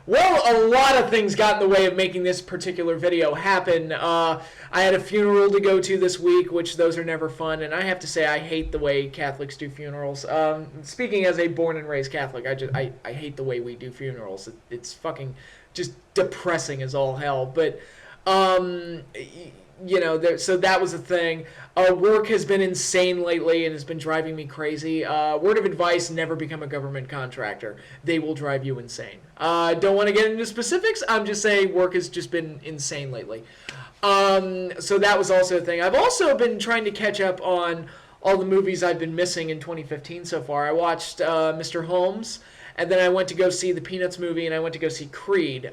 Well, a lot of things got in the way of making this particular video happen. I had a funeral to go to this week, which those are never fun, and I have to say I hate the way Catholics do funerals. Speaking as a born and raised Catholic, I hate the way we do funerals. It's fucking just depressing as all hell. But so that was a thing. Work has been insane lately and has been driving me crazy. Word of advice, never become a government contractor. They will drive you insane. Don't want to get into specifics. I'm just saying work has just been insane lately. So that was also a thing. I've also been trying to catch up on all the movies I've been missing in 2015 so far. I watched Mr. Holmes, and then I went to go see the Peanuts movie, and I went to go see Creed.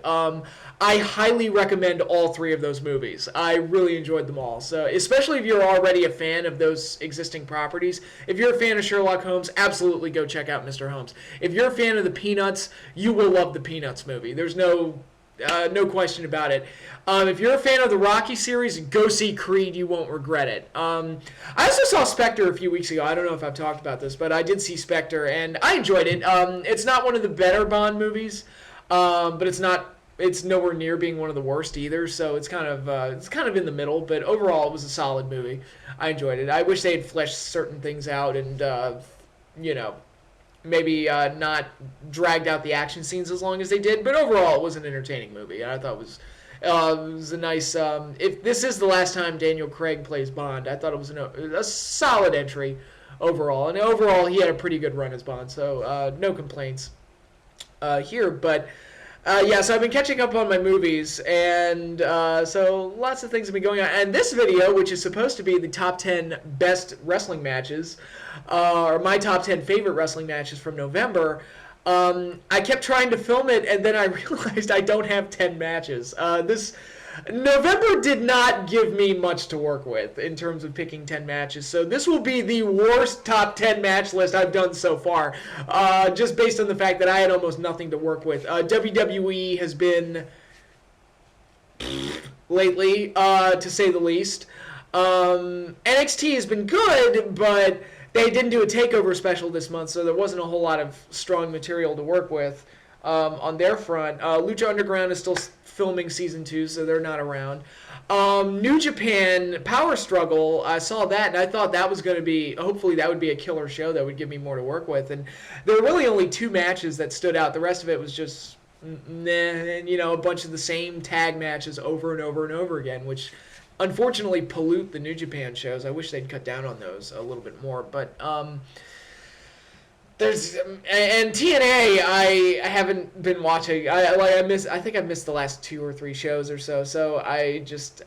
I highly recommend all three of those movies. I really enjoyed them all. So, especially if you're already a fan of those existing properties. If you're a fan of Sherlock Holmes, absolutely go check out Mr. Holmes. If you're a fan of the Peanuts, you will love the Peanuts movie. There's no question about it. If you're a fan of the Rocky series, go see Creed. You won't regret it. I also saw Spectre a few weeks ago. I don't know if I've talked about this, but I did see Spectre, and I enjoyed it. It's not one of the better Bond movies, but it's nowhere near being one of the worst either. So it's kind of in the middle. But overall, it was a solid movie. I enjoyed it. I wish they had fleshed certain things out and maybe not dragged out the action scenes as long as they did, but overall it was an entertaining movie. I thought it was a nice, if this is the last time Daniel Craig plays Bond, I thought it was a solid entry overall. And overall he had a pretty good run as Bond, so no complaints here. But so I've been catching up on my movies, and so lots of things have been going on. And this video, which is supposed to be the top 10 best wrestling matches, or my top 10 favorite wrestling matches from November, I kept trying to film it, and then I realized I don't have 10 matches. This November did not give me much to work with in terms of picking 10 matches, so this will be the worst top 10 match list I've done so far, just based on the fact that I had almost nothing to work with. WWE has been lately, to say the least. NXT has been good, but they didn't do a takeover special this month, so there wasn't a whole lot of strong material to work with on their front. Lucha Underground is still filming season 2, so they're not around. New Japan Power Struggle, I saw that, and I thought that was going to be, hopefully that would be a killer show that would give me more to work with. And there were really only 2 matches that stood out. The rest of it was just, and, a bunch of the same tag matches over and over and over again, which unfortunately pollute the New Japan shows. I wish they'd cut down on those a little bit more. But there's and TNA I haven't been watching. I think I missed the last 2 or 3 shows or so. So I just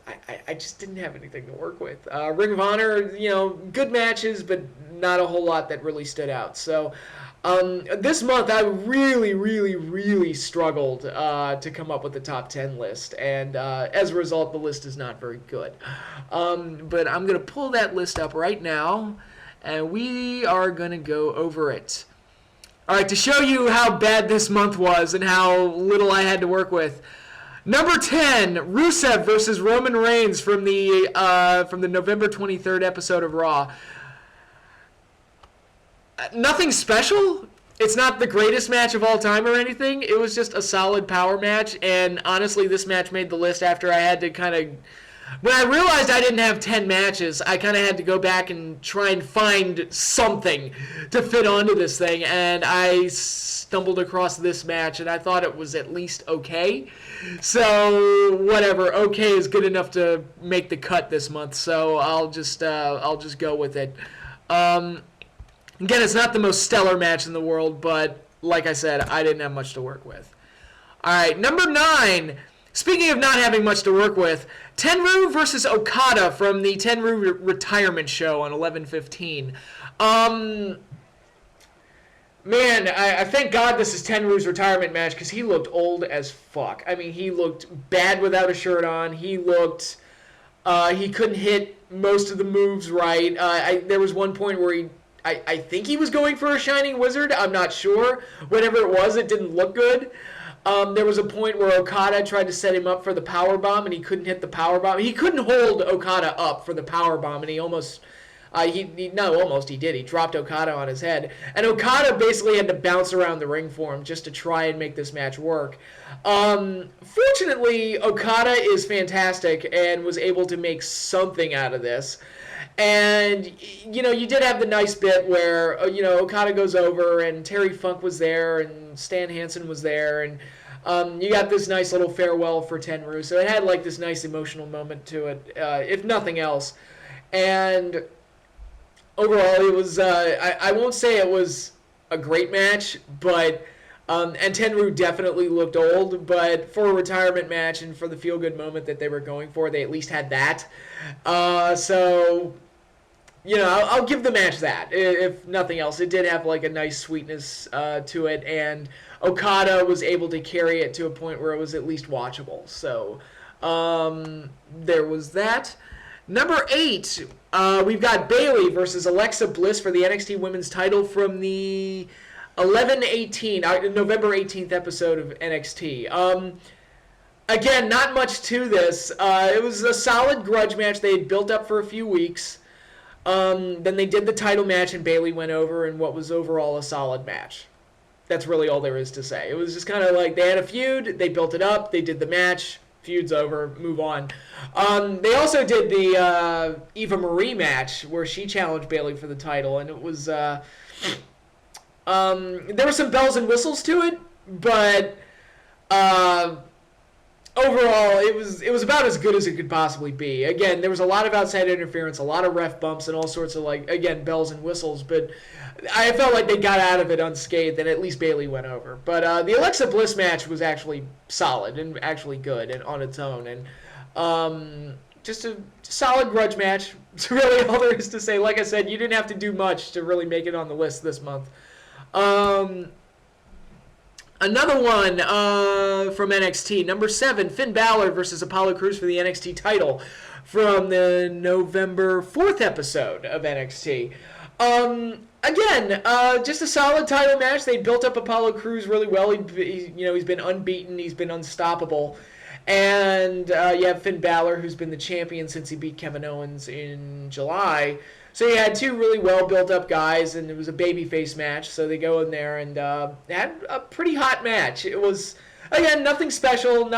didn't have anything to work with. Ring of Honor, good matches, but not a whole lot that really stood out. So this month I really, really, really struggled to come up with the top 10 list, and as a result, the list is not very good. But I'm going to pull that list up right now, and we are going to go over it. All right, to show you how bad this month was and how little I had to work with. Number 10, Rusev versus Roman Reigns from the November 23rd episode of Raw. Nothing special. It's not the greatest match of all time or anything. It was just a solid power match, and honestly, this match made the list after I had to kind of... When I realized I didn't have 10 matches, I kind of had to go back and try and find something to fit onto this thing, and I stumbled across this match, and I thought it was at least okay. So, whatever. Okay is good enough to make the cut this month, so I'll just go with it. Again, it's not the most stellar match in the world, but like I said, I didn't have much to work with. All right, number 9. Speaking of not having much to work with, Tenryu versus Okada from the Tenryu retirement show on 11/15. Man, I thank God this is Tenryu's retirement match because he looked old as fuck. I mean, he looked bad without a shirt on. He looked... he couldn't hit most of the moves right. There was one point where I think he was going for a Shining Wizard. I'm not sure. Whatever it was, it didn't look good. There was a point where Okada tried to set him up for the powerbomb, and he couldn't hit the powerbomb. He couldn't hold Okada up for the powerbomb, and he almost No, almost he did. He dropped Okada on his head. And Okada basically had to bounce around the ring for him just to try and make this match work. Fortunately, Okada is fantastic and was able to make something out of this. And, you did have the nice bit where, Okada goes over and Terry Funk was there and Stan Hansen was there. And you got this nice little farewell for Tenryu. So it had like this nice emotional moment to it, if nothing else. And overall, it was, I won't say it was a great match, but, and Tenryu definitely looked old, but for a retirement match and for the feel-good moment that they were going for, they at least had that. So, I'll give the match that, if nothing else. It did have like a nice sweetness to it, and Okada was able to carry it to a point where it was at least watchable. So, there was that. Number 8, we've got Bayley versus Alexa Bliss for the NXT Women's title from the November 18th episode of NXT. Again, not much to this. It was a solid grudge match they had built up for a few weeks. Then they did the title match and Bayley went over in what was overall a solid match. That's really all there is to say. It was just kind of like they had a feud, they built it up, they did the match, feud's over, move on. They also did the Eva Marie match where she challenged Bayley for the title, and it was there were some bells and whistles to it, but overall it was about as good as it could possibly be. Again, there was a lot of outside interference, a lot of ref bumps, and all sorts of bells and whistles, but I felt like they got out of it unscathed, and at least Bayley went over. But the Alexa Bliss match was actually solid and actually good and on its own. And just a solid grudge match. It's really all there is to say. Like I said, you didn't have to do much to really make it on the list this month. Another one from NXT. Number 7, Finn Balor versus Apollo Crews for the NXT title from the November 4th episode of NXT. Again, just a solid title match. They built up Apollo Crews really well. He's been unbeaten. He's been unstoppable. And you have Finn Balor, who's been the champion since he beat Kevin Owens in July. So you had two really well built up guys, and it was a babyface match. So they go in there and had a pretty hot match. It was, again, nothing special,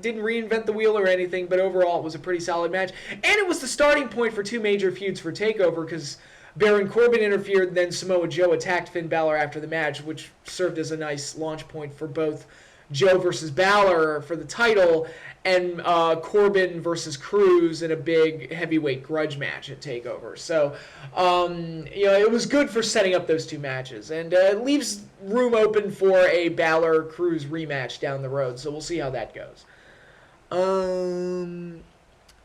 didn't reinvent the wheel or anything, but overall it was a pretty solid match. And it was the starting point for two major feuds for TakeOver, because Baron Corbin interfered, and then Samoa Joe attacked Finn Balor after the match, which served as a nice launch point for both Joe versus Balor for the title and Corbin versus Crews in a big heavyweight grudge match at TakeOver. So, it was good for setting up those two matches, and it leaves room open for a Balor-Crews rematch down the road, so we'll see how that goes.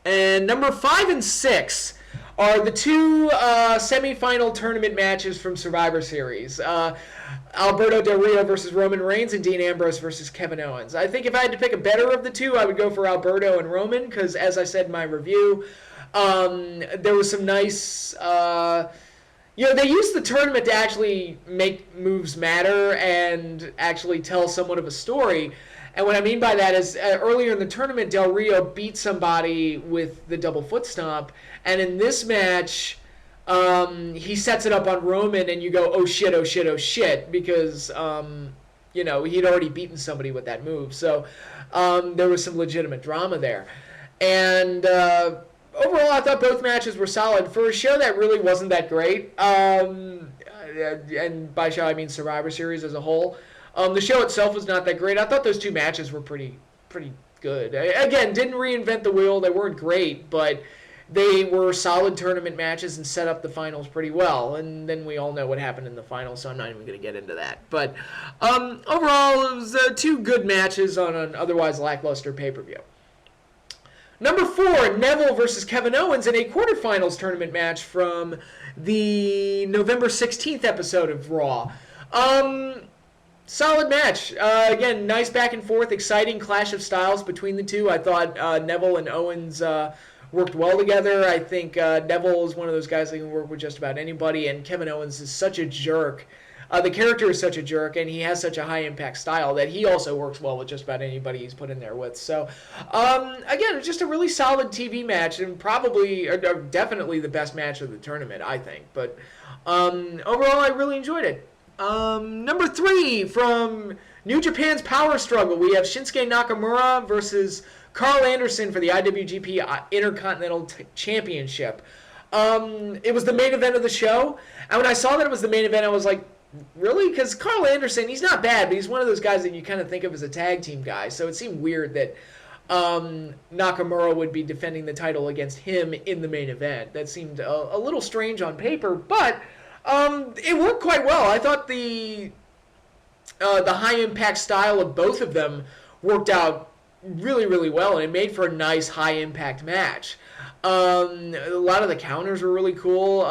And number 5 and 6 are the two semifinal tournament matches from Survivor Series. Alberto Del Rio versus Roman Reigns and Dean Ambrose versus Kevin Owens. I think if I had to pick a better of the two, I would go for Alberto and Roman, because as I said in my review, there was some nice... they used the tournament to actually make moves matter and actually tell somewhat of a story. And what I mean by that is earlier in the tournament, Del Rio beat somebody with the double foot stomp. And in this match, he sets it up on Roman, and you go, oh shit, oh shit, oh shit, because, he'd already beaten somebody with that move. So there was some legitimate drama there. And overall, I thought both matches were solid. For a show that really wasn't that great, and by show I mean Survivor Series as a whole, the show itself was not that great. I thought those two matches were pretty good. Again, didn't reinvent the wheel. They weren't great, but they were solid tournament matches and set up the finals pretty well. And then we all know what happened in the finals, so I'm not even going to get into that. But overall, it was two good matches on an otherwise lackluster pay-per-view. Number 4, Neville versus Kevin Owens in a quarterfinals tournament match from the November 16th episode of Raw. Solid match. Again, nice back and forth, exciting clash of styles between the two. I thought Neville and Owens worked well together. I think Neville is one of those guys that can work with just about anybody, and Kevin Owens is such a jerk The character is such a jerk, and he has such a high-impact style that he also works well with just about anybody he's put in there with. So, again, just a really solid TV match, and probably, or definitely the best match of the tournament, I think. But overall, I really enjoyed it. Number 3 from New Japan's Power Struggle, we have Shinsuke Nakamura versus Karl Anderson for the IWGP Intercontinental Championship. It was the main event of the show, and when I saw that it was the main event, I was like, really? Because Karl Anderson, he's not bad, but he's one of those guys that you kind of think of as a tag team guy, so it seemed weird that Nakamura would be defending the title against him in the main event. That seemed a little strange on paper, but it worked quite well. I thought the high-impact style of both of them worked out really, really well, and it made for a nice high-impact match. A lot of the counters were really cool.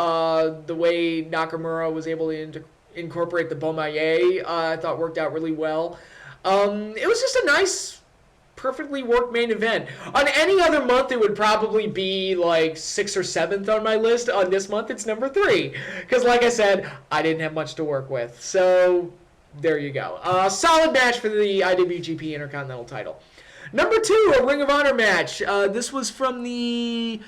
The way Nakamura was able to incorporate the Bomaye, I thought worked out really well. It was just a nice, perfectly worked main event. On any other month, it would probably be like 6th or 7th on my list. On this month, it's number 3. Because like I said, I didn't have much to work with. So there you go. Solid match for the IWGP Intercontinental title. Number 2, a Ring of Honor match. This was from the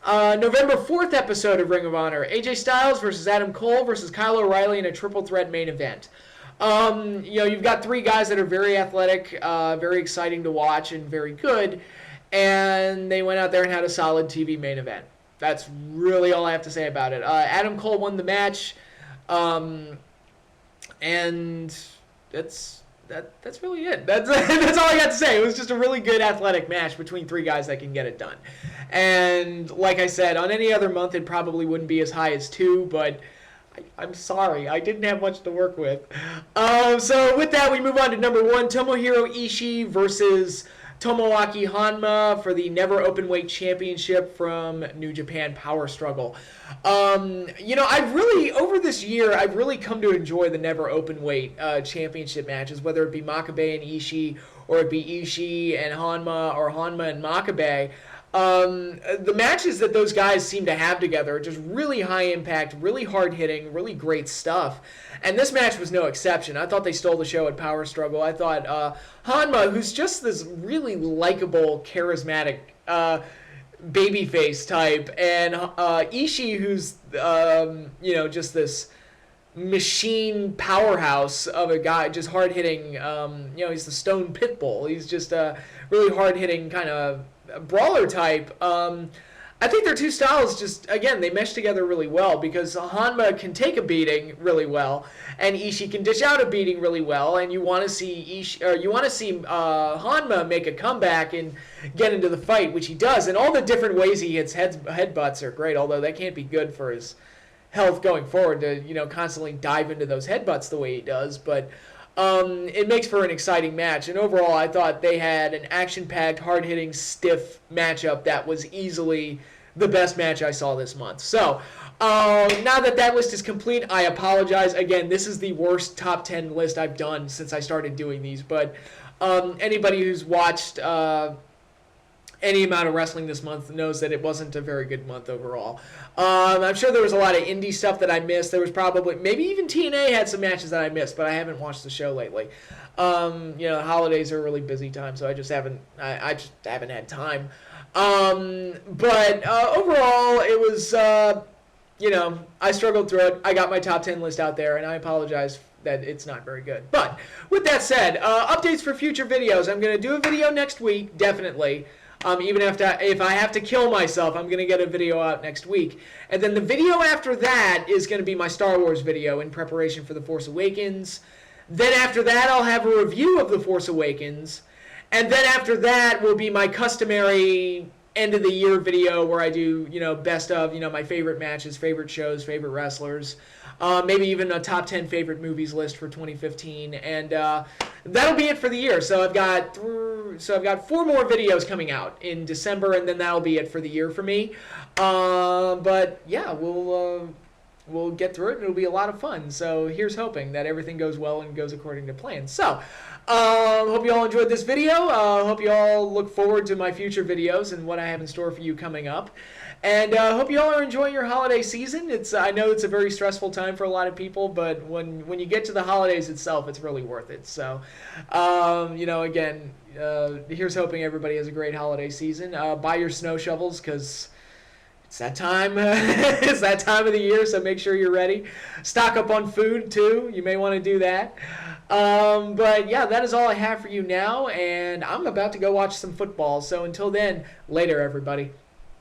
November 4th episode of Ring of Honor. AJ Styles versus Adam Cole versus Kyle O'Reilly in a triple threat main event. You've got 3 guys that are very athletic, very exciting to watch, and very good. And they went out there and had a solid TV main event. That's really all I have to say about it. Adam Cole won the match, and that's really it. That's all I got to say. It was just a really good athletic match between 3 guys that can get it done. And like I said, on any other month it probably wouldn't be as high as 2, but I'm sorry, I didn't have much to work with. So with that, we move on to number 1, Tomohiro Ishii versus Tomoaki Honma for the Never Openweight Championship from New Japan Power Struggle. I've really, over this year, I've really come to enjoy the Never Openweight Championship matches, whether it be Makabe and Ishii, or it be Ishii and Honma, or Honma and Makabe. The matches that those guys seem to have together are just really high impact, really hard hitting, really great stuff. And this match was no exception. I thought they stole the show at Power Struggle. I thought Honma, who's just this really likable, charismatic babyface type, and Ishii, who's just this machine powerhouse of a guy, just hard hitting. He's the Stone Pitbull. He's just a really hard hitting kind of brawler type. I think their 2 styles just, again, they mesh together really well, because Honma can take a beating really well, and Ishii can dish out a beating really well, and you want to see Honma make a comeback and get into the fight, which he does, and all the different ways he hits headbutts are great, although that can't be good for his health going forward to, constantly dive into those headbutts the way he does, but it makes for an exciting match. And overall, I thought they had an action-packed, hard-hitting, stiff matchup that was easily the best match I saw this month. So, now that list is complete, I apologize. Again, this is the worst top 10 list I've done since I started doing these. But anybody who's watched any amount of wrestling this month knows that it wasn't a very good month overall. I'm sure there was a lot of indie stuff that I missed. There was probably, maybe even TNA had some matches that I missed, but I haven't watched the show lately. Holidays are a really busy time, so I just haven't had time. But overall, it was, I struggled through it. I got my top 10 list out there, and I apologize that it's not very good. But with that said, updates for future videos. I'm going to do a video next week, definitely. Even if I have to kill myself, I'm going to get a video out next week. And then the video after that is going to be my Star Wars video in preparation for The Force Awakens. Then after that, I'll have a review of The Force Awakens. And then after that will be my customary end of the year video where I do, best of, my favorite matches, favorite shows, favorite wrestlers. Maybe even a top 10 favorite movies list for 2015, and that'll be it for the year. So I've got 4 more videos coming out in December, and then that'll be it for the year for me. But yeah, we'll get through it, and it'll be a lot of fun. So here's hoping that everything goes well and goes according to plan. So hope you all enjoyed this video. Hope you all look forward to my future videos and what I have in store for you coming up. And hope you all are enjoying your holiday season. I know it's a very stressful time for a lot of people, but when you get to the holidays itself, it's really worth it. So, again, here's hoping everybody has a great holiday season. Buy your snow shovels because it's that time. It's that time of the year, so make sure you're ready. Stock up on food too. You may want to do that. But yeah, that is all I have for you now, and I'm about to go watch some football. So until then, later, everybody.